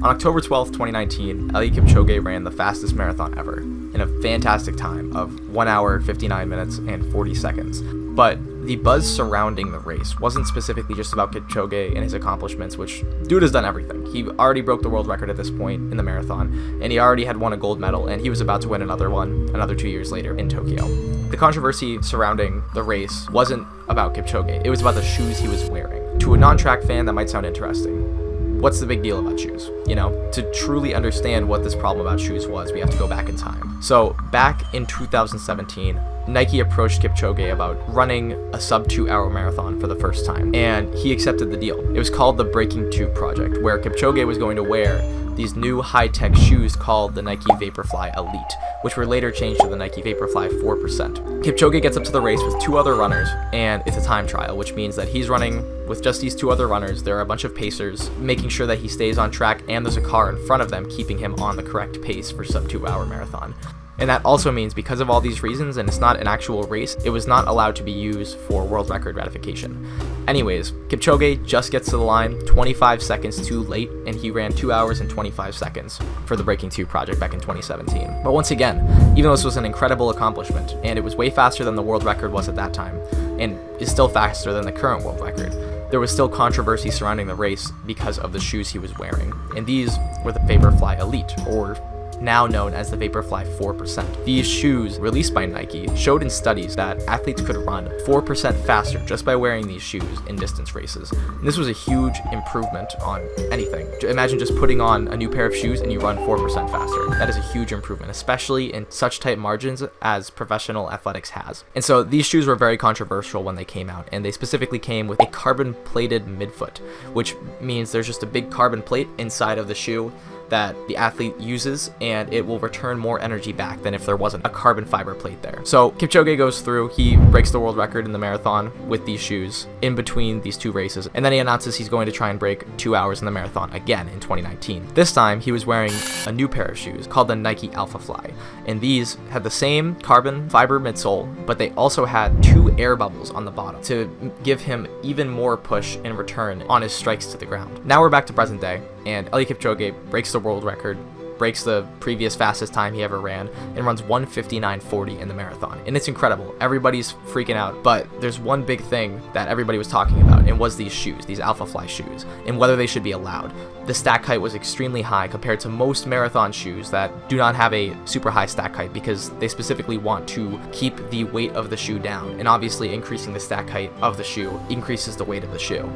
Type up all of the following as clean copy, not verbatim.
On October 12th, 2019, Eliud Kipchoge ran the fastest marathon ever in a fantastic time of 1 hour, 59 minutes, and 40 seconds. But the buzz surrounding the race wasn't specifically just about Kipchoge and his accomplishments, which dude has done everything. He already broke the world record at this point in the marathon, and he already had won a gold medal, and he was about to win another one another 2 years later in Tokyo. The controversy surrounding the race wasn't about Kipchoge, it was about the shoes he was wearing. To a non-track fan, that might sound interesting. What's the big deal about shoes? You know, to truly understand what this problem about shoes was, we have to go back in time. So back in 2017, Nike approached Kipchoge about running a sub 2 hour marathon for the first time, and he accepted the deal. It was called the Breaking 2 Project, where Kipchoge was going to wear these new high-tech shoes called the Nike Vaporfly Elite, which were later changed to the Nike Vaporfly 4%. Kipchoge gets up to the race with 2 other runners, and it's a time trial, which means that he's running with just these 2 other runners. There are a bunch of pacers making sure that he stays on track, and there's a car in front of them keeping him on the correct pace for sub 2 hour marathon. And that also means, because of all these reasons, and it's not an actual race, it was not allowed to be used for world record ratification. Anyways, Kipchoge just gets to the line 25 seconds too late, and he ran 2 hours and 25 seconds for the Breaking 2 project back in 2017. But once again, even though this was an incredible accomplishment, and it was way faster than the world record was at that time, and is still faster than the current world record, there was still controversy surrounding the race because of the shoes he was wearing. And these were the Vaporfly Elite, or now known as the Vaporfly 4%. These shoes, released by Nike, showed in studies that athletes could run 4% faster just by wearing these shoes in distance races. And this was a huge improvement on anything. Imagine just putting on a new pair of shoes and you run 4% faster. That is a huge improvement, especially in such tight margins as professional athletics has. And so these shoes were very controversial when they came out, and they specifically came with a carbon-plated midfoot, which means there's just a big carbon plate inside of the shoe that the athlete uses, and it will return more energy back than if there wasn't a carbon fiber plate there. So Kipchoge goes through, he breaks the world record in the marathon with these shoes in between these 2 races, and then he announces he's going to try and break 2 hours in the marathon again in 2019. This time he was wearing a new pair of shoes called the Nike Alphafly, and these had the same carbon fiber midsole, but they also had 2 air bubbles on the bottom to give him even more push in return on his strikes to the ground. Now we're back to present day, and Eliud Kipchoge breaks the world record, breaks the previous fastest time he ever ran, and runs 1:59:40 in the marathon. And it's incredible. Everybody's freaking out, but there's one big thing that everybody was talking about, and was these shoes, these Alphafly shoes, and whether they should be allowed. The stack height was extremely high compared to most marathon shoes that do not have a super high stack height, because they specifically want to keep the weight of the shoe down, and obviously increasing the stack height of the shoe increases the weight of the shoe.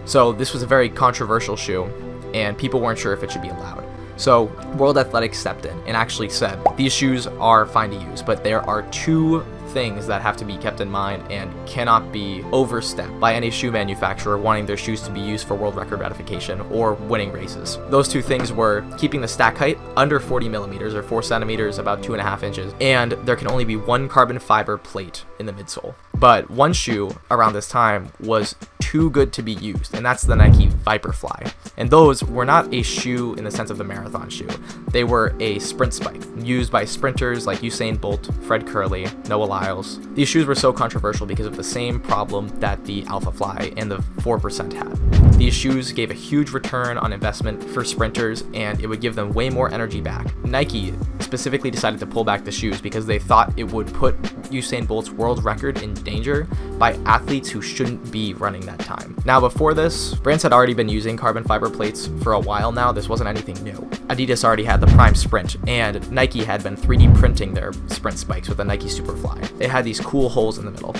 So this was a very controversial shoe, and people weren't sure if it should be allowed. So World Athletics stepped in and actually said, these shoes are fine to use, but there are 2 things that have to be kept in mind and cannot be overstepped by any shoe manufacturer wanting their shoes to be used for world record ratification or winning races. Those 2 things were keeping the stack height under 40 millimeters or 4 centimeters, about 2.5 inches, and there can only be 1 carbon fiber plate in the midsole. But one shoe around this time was too good to be used, and that's the Nike Vaporfly. And those were not a shoe in the sense of the marathon shoe. They were a sprint spike, used by sprinters like Usain Bolt, Fred Curley, Noah Lyles. These shoes were so controversial because of the same problem that the Alphafly and the 4% had. These shoes gave a huge return on investment for sprinters, and it would give them way more energy back. Nike specifically decided to pull back the shoes because they thought it would put Usain Bolt's world record in danger by athletes who shouldn't be running that time. Now, before this, brands had already been using carbon fiber plates for a while now. This wasn't anything new. Adidas already had the Prime Sprint, and Nike had been 3D printing their sprint spikes with the Nike Superfly. They had these cool holes in the middle.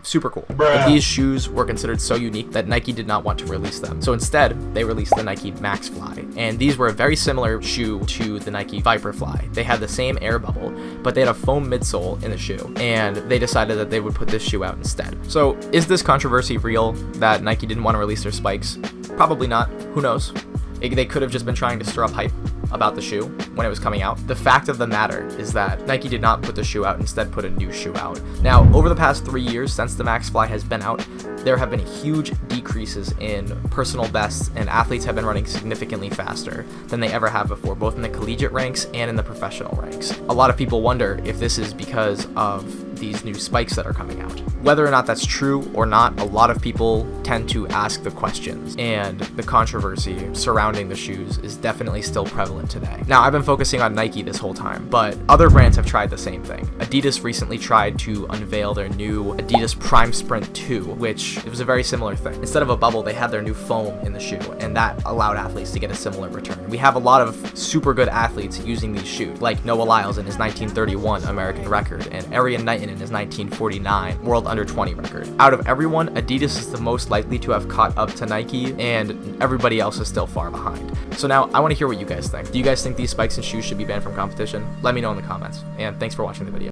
Super cool. But these shoes were considered so unique that Nike did not want to release them. So instead, they released the Nike Maxfly. And these were a very similar shoe to the Nike Vaporfly. They had the same air bubble, but they had a foam midsole in the shoe. And they decided that they would put this shoe out instead. So is this controversy real, that Nike didn't want to release their spikes? Probably not. Who knows? They could have just been trying to stir up hype about the shoe when it was coming out. The fact of the matter is that Nike did not put the shoe out, instead put a new shoe out. Now, over the past 3 years since the Maxfly has been out, there have been huge decreases in personal bests, and athletes have been running significantly faster than they ever have before, both in the collegiate ranks and in the professional ranks. A lot of people wonder if this is because of these new spikes that are coming out. Whether or not that's true or not, a lot of people tend to ask the questions, and the controversy surrounding the shoes is definitely still prevalent today. Now, I've been focusing on Nike this whole time, but other brands have tried the same thing. Adidas recently tried to unveil their new Adidas Prime Sprint 2, which it was a very similar thing. Instead of a bubble, they had their new foam in the shoe, and that allowed athletes to get a similar return. We have a lot of super good athletes using these shoes, like Noah Lyles in his 1931 American record, and Arian Knighton in his 1949 World Under 20 record. Out of everyone, Adidas is the most likely to have caught up to Nike, and everybody else is still far behind. So now, I want to hear what you guys think. Do you guys think these spikes and shoes should be banned from competition? Let me know in the comments, and thanks for watching the video.